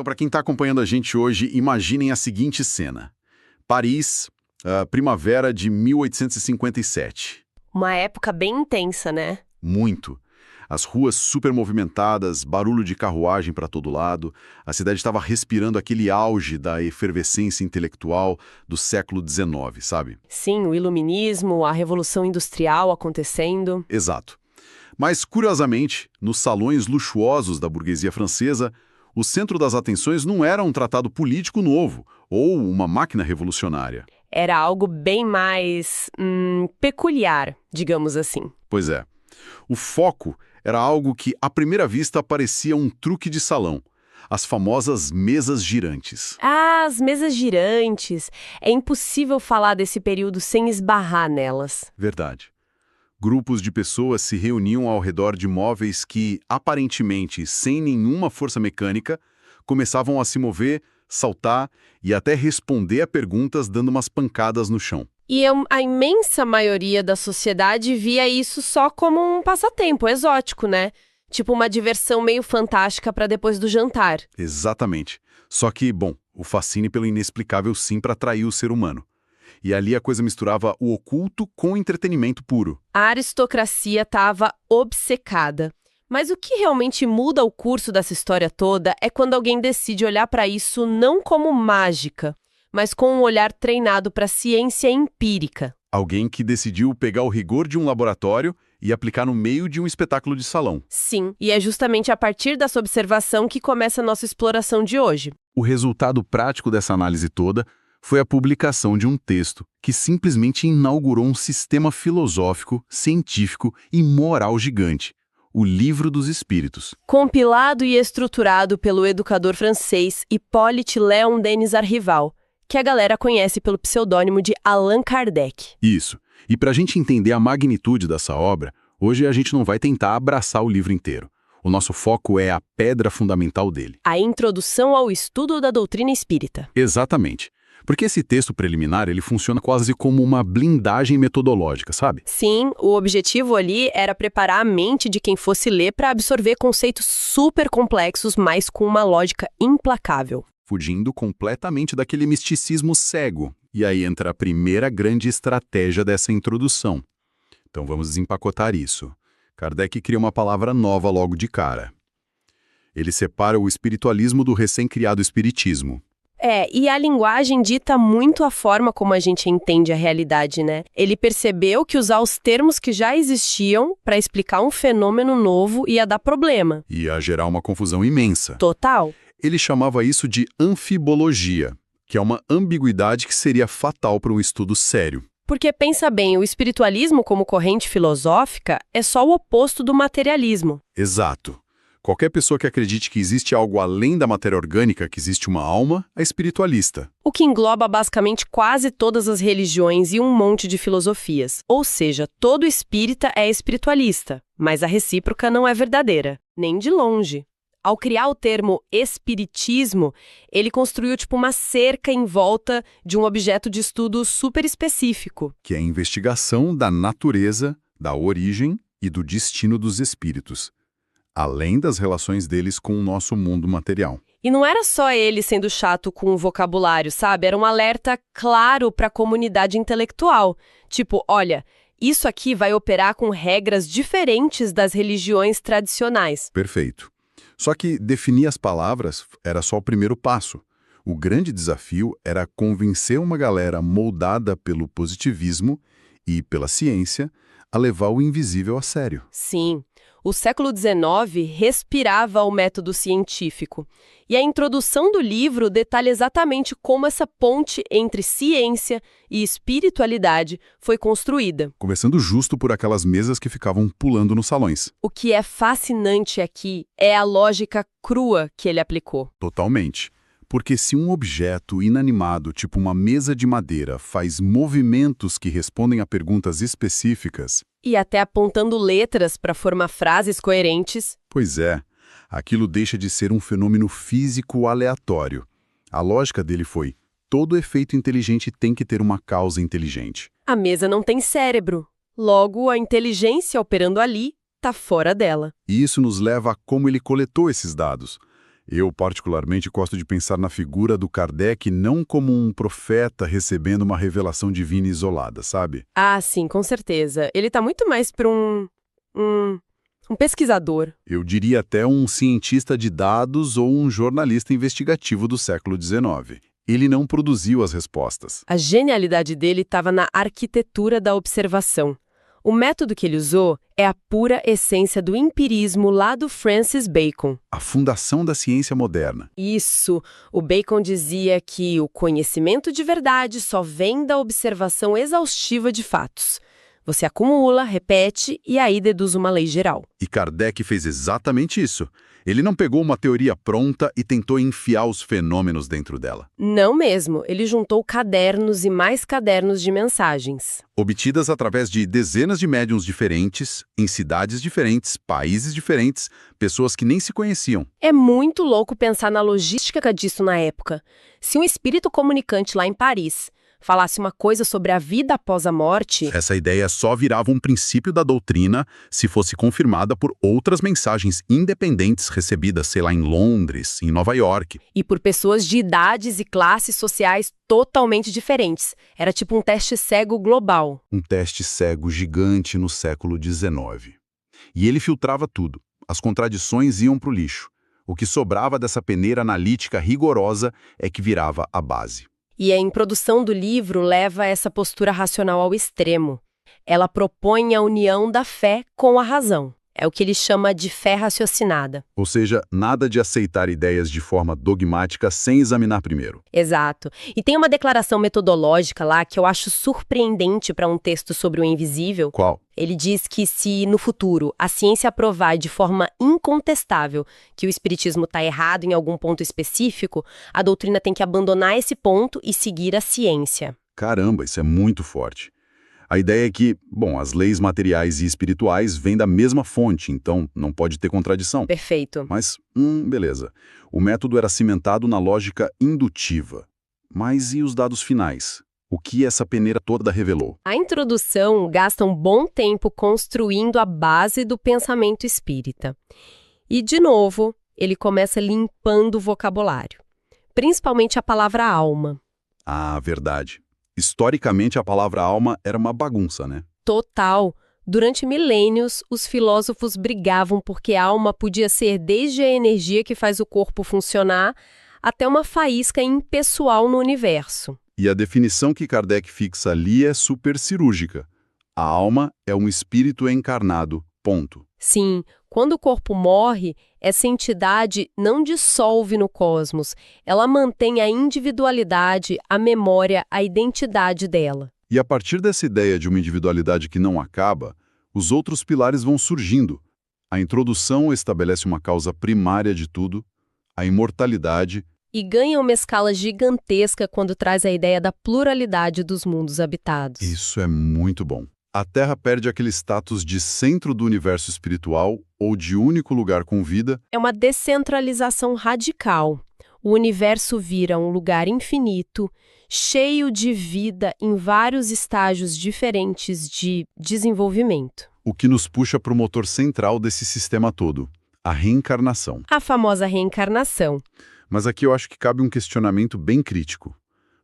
Então, para quem está acompanhando a gente hoje, imaginem a seguinte cena. Paris, primavera de 1857. Uma época bem intensa, né? Muito. As ruas super movimentadas, barulho de carruagem para todo lado. A cidade estava respirando aquele auge da efervescência intelectual do século XIX, sabe? Sim, o iluminismo, a revolução industrial acontecendo. Exato. Mas, curiosamente, nos salões luxuosos da burguesia francesa, o centro das atenções não era um tratado político novo ou uma máquina revolucionária. Era algo bem mais peculiar, digamos assim. Pois é. O foco era algo que, à primeira vista, parecia um truque de salão. As famosas mesas girantes. Ah, as mesas girantes. É impossível falar desse período sem esbarrar nelas. Verdade. Grupos de pessoas se reuniam ao redor de móveis que, aparentemente, sem nenhuma força mecânica, começavam a se mover, saltar e até responder a perguntas dando umas pancadas no chão. E a imensa maioria da sociedade via isso só como um passatempo exótico, né? Tipo uma diversão meio fantástica para depois do jantar. Exatamente. Só que, bom, o fascínio pelo inexplicável sim para atrair o ser humano. E ali a coisa misturava o oculto com o entretenimento puro. A aristocracia estava obcecada. Mas o que realmente muda o curso dessa história toda é quando alguém decide olhar para isso não como mágica, mas com um olhar treinado para a ciência empírica. Alguém que decidiu pegar o rigor de um laboratório e aplicar no meio de um espetáculo de salão. Sim, e é justamente a partir dessa observação que começa a nossa exploração de hoje. O resultado prático dessa análise toda foi a publicação de um texto que simplesmente inaugurou um sistema filosófico, científico e moral gigante, o Livro dos Espíritos. Compilado e estruturado pelo educador francês Hippolyte Léon Denis Arrival, que a galera conhece pelo pseudônimo de Allan Kardec. Isso. E para a gente entender a magnitude dessa obra, hoje a gente não vai tentar abraçar o livro inteiro. O nosso foco é a pedra fundamental dele. A introdução ao estudo da doutrina espírita. Exatamente. Porque esse texto preliminar, ele funciona quase como uma blindagem metodológica, sabe? Sim, o objetivo ali era preparar a mente de quem fosse ler para absorver conceitos super complexos, mas com uma lógica implacável. Fugindo completamente daquele misticismo cego. E aí entra a primeira grande estratégia dessa introdução. Então vamos desempacotar isso. Kardec cria uma palavra nova logo de cara. Ele separa o espiritualismo do recém-criado espiritismo. E a linguagem dita muito a forma como a gente entende a realidade, né? Ele percebeu que usar os termos que já existiam para explicar um fenômeno novo ia dar problema. Ia gerar uma confusão imensa. Total. Ele chamava isso de anfibologia, que é uma ambiguidade que seria fatal para um estudo sério. Porque, pensa bem, o espiritualismo como corrente filosófica é só o oposto do materialismo. Exato. Qualquer pessoa que acredite que existe algo além da matéria orgânica, que existe uma alma, é espiritualista. O que engloba basicamente quase todas as religiões e um monte de filosofias. Ou seja, todo espírita é espiritualista, mas a recíproca não é verdadeira, nem de longe. Ao criar o termo espiritismo, ele construiu uma cerca em volta de um objeto de estudo super específico. Que é a investigação da natureza, da origem e do destino dos espíritos, além das relações deles com o nosso mundo material. E não era só ele sendo chato com o vocabulário, sabe? Era um alerta claro para a comunidade intelectual. Tipo, olha, isso aqui vai operar com regras diferentes das religiões tradicionais. Perfeito. Só que definir as palavras era só o primeiro passo. O grande desafio era convencer uma galera moldada pelo positivismo e pela ciência a levar o invisível a sério. Sim. O século XIX respirava o método científico. E a introdução do livro detalha exatamente como essa ponte entre ciência e espiritualidade foi construída. Começando justo por aquelas mesas que ficavam pulando nos salões. O que é fascinante aqui é a lógica crua que ele aplicou. Totalmente. Porque se um objeto inanimado, tipo uma mesa de madeira, faz movimentos que respondem a perguntas específicas... E até apontando letras para formar frases coerentes... Pois é, aquilo deixa de ser um fenômeno físico aleatório. A lógica dele foi, todo efeito inteligente tem que ter uma causa inteligente. A mesa não tem cérebro. Logo, a inteligência operando ali está fora dela. E isso nos leva a como ele coletou esses dados. Eu, particularmente, gosto de pensar na figura do Kardec não como um profeta recebendo uma revelação divina isolada, sabe? Ah, sim, com certeza. Ele tá muito mais para um pesquisador. Eu diria até um cientista de dados ou um jornalista investigativo do século XIX. Ele não produziu as respostas. A genialidade dele estava na arquitetura da observação. O método que ele usou é a pura essência do empirismo lá do Francis Bacon. A fundação da ciência moderna. Isso! O Bacon dizia que o conhecimento de verdade só vem da observação exaustiva de fatos. Você acumula, repete e aí deduz uma lei geral. E Kardec fez exatamente isso. Ele não pegou uma teoria pronta e tentou enfiar os fenômenos dentro dela. Não mesmo. Ele juntou cadernos e mais cadernos de mensagens. Obtidas através de dezenas de médiuns diferentes, em cidades diferentes, países diferentes, pessoas que nem se conheciam. É muito louco pensar na logística disso na época. Se um espírito comunicante lá em Paris falasse uma coisa sobre a vida após a morte... Essa ideia só virava um princípio da doutrina se fosse confirmada por outras mensagens independentes recebidas, sei lá, em Londres, em Nova York. E por pessoas de idades e classes sociais totalmente diferentes. Era tipo um teste cego global. Um teste cego gigante no século XIX. E ele filtrava tudo. As contradições iam para o lixo. O que sobrava dessa peneira analítica rigorosa é que virava a base. E a introdução do livro leva essa postura racional ao extremo. Ela propõe a união da fé com a razão. É o que ele chama de fé raciocinada. Ou seja, nada de aceitar ideias de forma dogmática sem examinar primeiro. Exato. E tem uma declaração metodológica lá que eu acho surpreendente para um texto sobre o invisível. Qual? Ele diz que se, no futuro, a ciência provar de forma incontestável que o espiritismo está errado em algum ponto específico, a doutrina tem que abandonar esse ponto e seguir a ciência. Caramba, isso é muito forte. A ideia é que, bom, as leis materiais e espirituais vêm da mesma fonte, então não pode ter contradição. Perfeito. Mas, beleza. O método era cimentado na lógica indutiva. Mas e os dados finais? O que essa peneira toda revelou? A introdução gasta um bom tempo construindo a base do pensamento espírita. E, de novo, ele começa limpando o vocabulário. Principalmente a palavra alma. Ah, verdade. Historicamente, a palavra alma era uma bagunça, né? Total. Durante milênios, os filósofos brigavam porque a alma podia ser desde a energia que faz o corpo funcionar até uma faísca impessoal no universo. E a definição que Kardec fixa ali é super cirúrgica. A alma é um espírito encarnado, ponto. Sim, quando o corpo morre, essa entidade não dissolve no cosmos, ela mantém a individualidade, a memória, a identidade dela. E a partir dessa ideia de uma individualidade que não acaba, os outros pilares vão surgindo. A introdução estabelece uma causa primária de tudo, a imortalidade. E ganha uma escala gigantesca quando traz a ideia da pluralidade dos mundos habitados. Isso é muito bom. A Terra perde aquele status de centro do universo espiritual ou de único lugar com vida. É uma descentralização radical. O universo vira um lugar infinito, cheio de vida em vários estágios diferentes de desenvolvimento. O que nos puxa para o motor central desse sistema todo, a reencarnação. A famosa reencarnação. Mas aqui eu acho que cabe um questionamento bem crítico.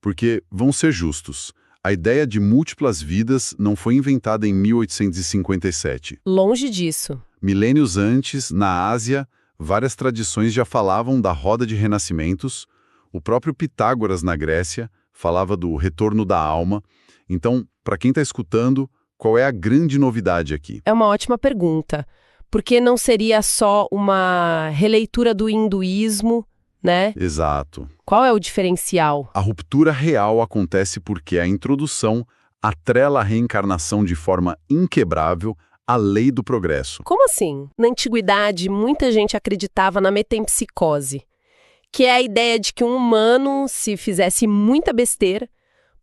Porque, vamos ser justos, a ideia de múltiplas vidas não foi inventada em 1857. Longe disso. Milênios antes, na Ásia, várias tradições já falavam da roda de renascimentos. O próprio Pitágoras, na Grécia, falava do retorno da alma. Então, para quem está escutando, qual é a grande novidade aqui? É uma ótima pergunta. Porque não seria só uma releitura do hinduísmo, né? Exato. Qual é o diferencial? A ruptura real acontece porque a introdução atrela a reencarnação de forma inquebrável à lei do progresso. Como assim? Na antiguidade, muita gente acreditava na metempsicose, que é a ideia de que um humano, se fizesse muita besteira,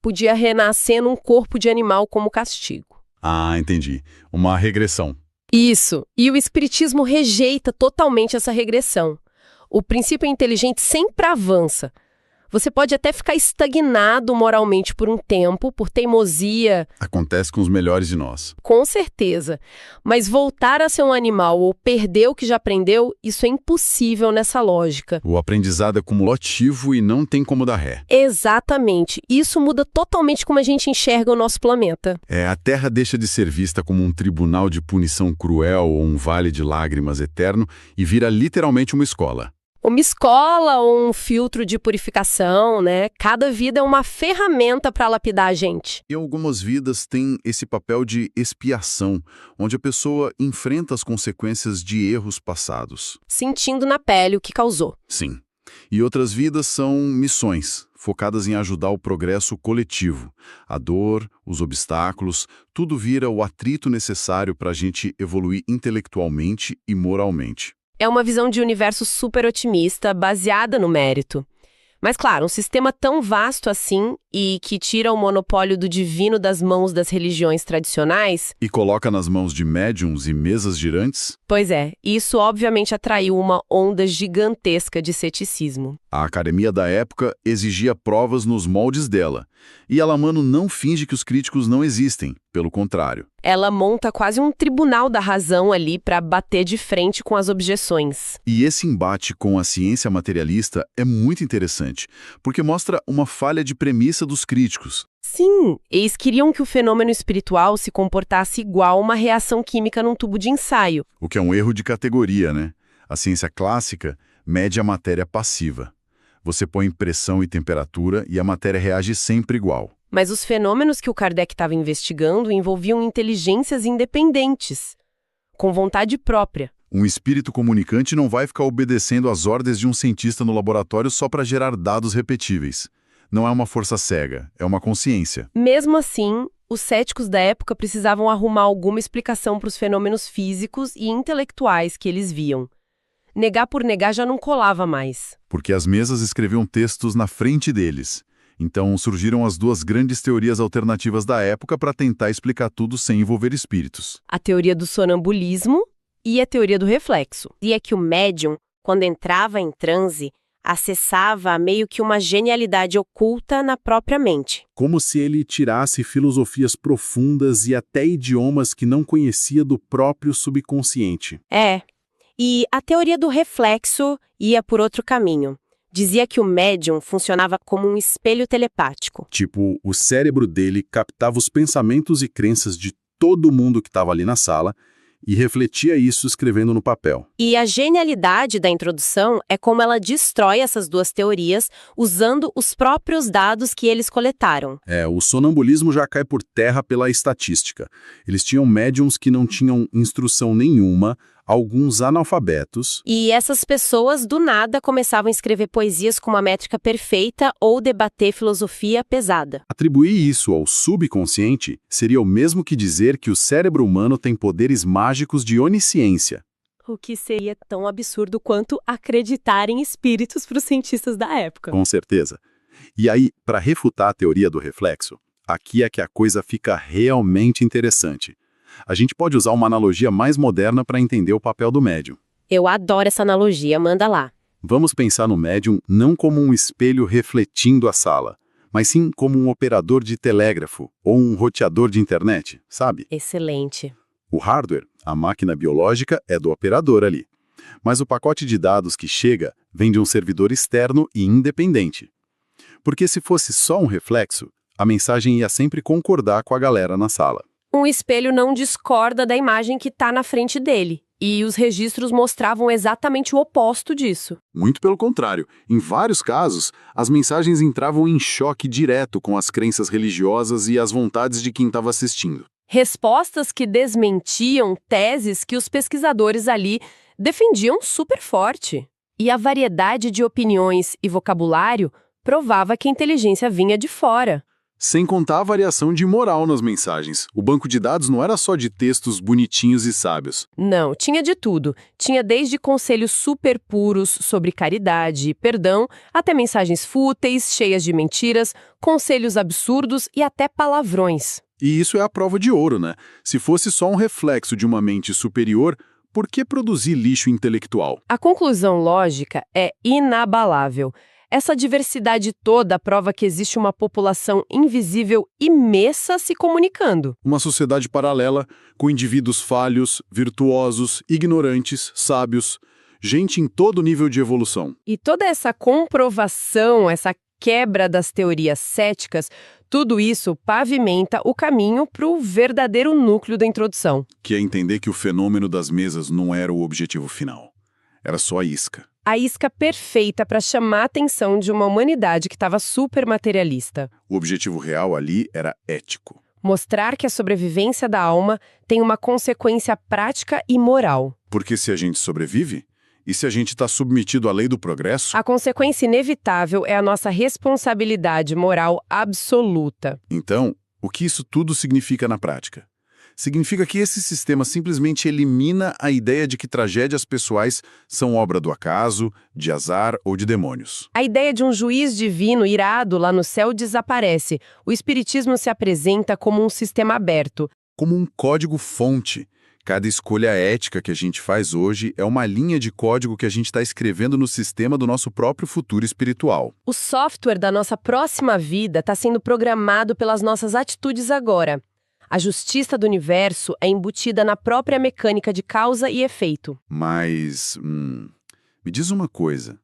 podia renascer num corpo de animal como castigo. Ah, entendi. Uma regressão. Isso. E o espiritismo rejeita totalmente essa regressão. O princípio inteligente sempre avança. Você pode até ficar estagnado moralmente por um tempo, por teimosia, Acontece com os melhores de nós. com certeza. Mas voltar a ser um animal ou perder o que já aprendeu, isso é impossível nessa lógica. O aprendizado é cumulativo e não tem como dar ré. Exatamente. Isso muda totalmente como a gente enxerga o nosso planeta. A Terra deixa de ser vista como um tribunal de punição cruel ou um vale de lágrimas eterno e vira literalmente uma escola. Uma escola ou um filtro de purificação, né? Cada vida é uma ferramenta para lapidar a gente. E algumas vidas têm esse papel de expiação, onde a pessoa enfrenta as consequências de erros passados. Sentindo na pele o que causou. Sim. E outras vidas são missões, focadas em ajudar o progresso coletivo. A dor, os obstáculos, tudo vira o atrito necessário para a gente evoluir intelectualmente e moralmente. É uma visão de universo super otimista, baseada no mérito. Mas, claro, um sistema tão vasto assim e que tira o monopólio do divino das mãos das religiões tradicionais, E coloca nas mãos de médiums e mesas girantes? pois é, isso obviamente atraiu uma onda gigantesca de ceticismo. A academia da época exigia provas nos moldes dela. E Alamano não finge que os críticos não existem, pelo contrário. Ela monta quase um tribunal da razão ali para bater de frente com as objeções. E esse embate com a ciência materialista é muito interessante, porque mostra uma falha de premissa dos críticos. Sim, eles queriam que o fenômeno espiritual se comportasse igual uma reação química num tubo de ensaio. O que é um erro de categoria, né? A ciência clássica mede a matéria passiva. Você põe pressão e temperatura e a matéria reage sempre igual. Mas os fenômenos que o Kardec estava investigando envolviam inteligências independentes, com vontade própria. Um espírito comunicante não vai ficar obedecendo às ordens de um cientista no laboratório só para gerar dados repetíveis. Não é uma força cega, é uma consciência. Mesmo assim, os céticos da época precisavam arrumar alguma explicação para os fenômenos físicos e intelectuais que eles viam. Negar por negar já não colava mais. Porque as mesas escreviam textos na frente deles. Então surgiram as duas grandes teorias alternativas da época para tentar explicar tudo sem envolver espíritos. A teoria do sonambulismo e a teoria do reflexo. Dizia que o médium, quando entrava em transe, acessava meio que uma genialidade oculta na própria mente. Como se ele tirasse filosofias profundas e até idiomas que não conhecia do próprio subconsciente. E a teoria do reflexo ia por outro caminho. Dizia que o médium funcionava como um espelho telepático. Tipo, o cérebro dele captava os pensamentos e crenças de todo mundo que estava ali na sala e refletia isso escrevendo no papel. E a genialidade da introdução é como ela destrói essas duas teorias usando os próprios dados que eles coletaram. O sonambulismo já cai por terra pela estatística. Eles tinham médiums que não tinham instrução nenhuma, alguns analfabetos. E essas pessoas, do nada, começavam a escrever poesias com uma métrica perfeita ou debater filosofia pesada. Atribuir isso ao subconsciente seria o mesmo que dizer que o cérebro humano tem poderes mágicos de onisciência. O que seria tão absurdo quanto acreditar em espíritos para os cientistas da época. Com certeza. E aí, para refutar a teoria do reflexo, aqui é que a coisa fica realmente interessante. A gente pode usar uma analogia mais moderna para entender o papel do médium. Eu adoro essa analogia, manda lá. Vamos pensar no médium não como um espelho refletindo a sala, mas sim como um operador de telégrafo ou um roteador de internet, sabe? Excelente. O hardware, a máquina biológica, é do operador ali. Mas o pacote de dados que chega vem de um servidor externo e independente. Porque se fosse só um reflexo, a mensagem ia sempre concordar com a galera na sala. Um espelho não discorda da imagem que está na frente dele. E os registros mostravam exatamente o oposto disso. Muito pelo contrário. Em vários casos, as mensagens entravam em choque direto com as crenças religiosas e as vontades de quem estava assistindo. Respostas que desmentiam teses que os pesquisadores ali defendiam super forte. E a variedade de opiniões e vocabulário provava que a inteligência vinha de fora. Sem contar a variação de moral nas mensagens. O banco de dados não era só de textos bonitinhos e sábios. Não, tinha de tudo. Tinha desde conselhos super puros sobre caridade e perdão, até mensagens fúteis, cheias de mentiras, conselhos absurdos e até palavrões. E isso é a prova de ouro, né? Se fosse só um reflexo de uma mente superior, por que produzir lixo intelectual? A conclusão lógica é inabalável. Essa diversidade toda prova que existe uma população invisível imensa se comunicando. Uma sociedade paralela com indivíduos falhos, virtuosos, ignorantes, sábios, gente em todo nível de evolução. E toda essa comprovação, essa quebra das teorias céticas, tudo isso pavimenta o caminho para o verdadeiro núcleo da introdução. Que é entender que o fenômeno das mesas não era o objetivo final. Era só a isca. A isca perfeita para chamar a atenção de uma humanidade que estava super materialista. O objetivo real ali era ético. Mostrar que a sobrevivência da alma tem uma consequência prática e moral. Porque se a gente sobrevive, e se a gente está submetido à lei do progresso, A consequência inevitável é a nossa responsabilidade moral absoluta. então, o que isso tudo significa na prática? Significa que esse sistema simplesmente elimina a ideia de que tragédias pessoais são obra do acaso, de azar ou de demônios. A ideia de um juiz divino irado lá no céu desaparece. O espiritismo se apresenta como um sistema aberto. Como um código-fonte. Cada escolha ética que a gente faz hoje é uma linha de código que a gente está escrevendo no sistema do nosso próprio futuro espiritual. O software da nossa próxima vida está sendo programado pelas nossas atitudes agora. A justiça do universo é embutida na própria mecânica de causa e efeito. Mas, me diz uma coisa.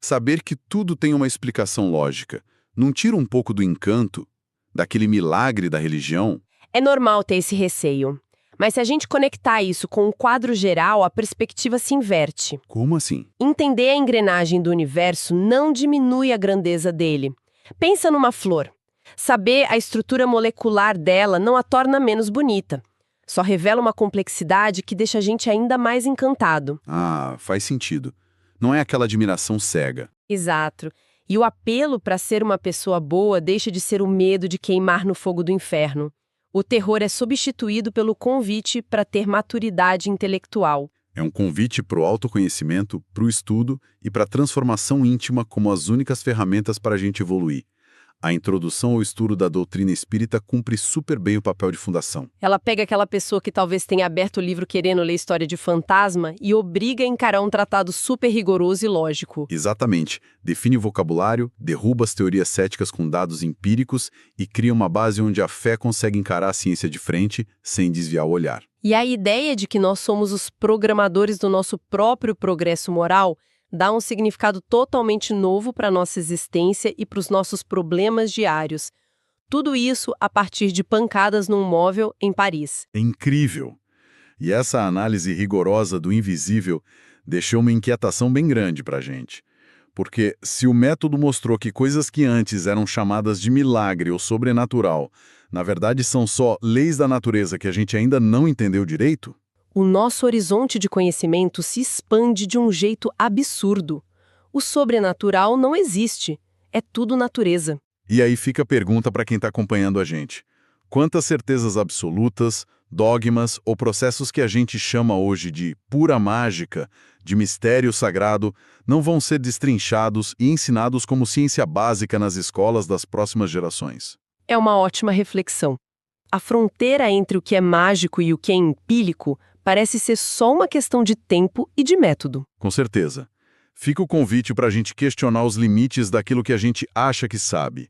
Saber que tudo tem uma explicação lógica não tira um pouco do encanto, daquele milagre da religião? É normal ter esse receio. Mas se a gente conectar isso com o quadro geral, a perspectiva se inverte. Como assim? Entender a engrenagem do universo não diminui a grandeza dele. Pensa numa flor. Saber a estrutura molecular dela não a torna menos bonita. Só revela uma complexidade que deixa a gente ainda mais encantado. Ah, faz sentido. Não é aquela admiração cega. Exato. E o apelo para ser uma pessoa boa deixa de ser o medo de queimar no fogo do inferno. O terror é substituído pelo convite para ter maturidade intelectual. É um convite para o autoconhecimento, para o estudo e para a transformação íntima como as únicas ferramentas para a gente evoluir. A introdução ao estudo da doutrina espírita cumpre super bem o papel de fundação. Ela pega aquela pessoa que talvez tenha aberto o livro querendo ler história de fantasma e obriga a encarar um tratado super rigoroso e lógico. Exatamente. Define o vocabulário, derruba as teorias céticas com dados empíricos e cria uma base onde a fé consegue encarar a ciência de frente sem desviar o olhar. E a ideia de que nós somos os programadores do nosso próprio progresso moral dá um significado totalmente novo para a nossa existência e para os nossos problemas diários. Tudo isso a partir de pancadas num móvel em Paris. É incrível! E essa análise rigorosa do invisível deixou uma inquietação bem grande para a gente. Porque se o método mostrou que coisas que antes eram chamadas de milagre ou sobrenatural, na verdade são só leis da natureza que a gente ainda não entendeu direito, o nosso horizonte de conhecimento se expande de um jeito absurdo. O sobrenatural não existe. É tudo natureza. E aí fica a pergunta para quem está acompanhando a gente. Quantas certezas absolutas, dogmas ou processos que a gente chama hoje de pura mágica, de mistério sagrado, não vão ser destrinchados e ensinados como ciência básica nas escolas das próximas gerações? É uma ótima reflexão. A fronteira entre o que é mágico e o que é empírico parece ser só uma questão de tempo e de método. Com certeza. Fica o convite para a gente questionar os limites daquilo que a gente acha que sabe.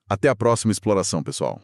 Até a próxima exploração, pessoal.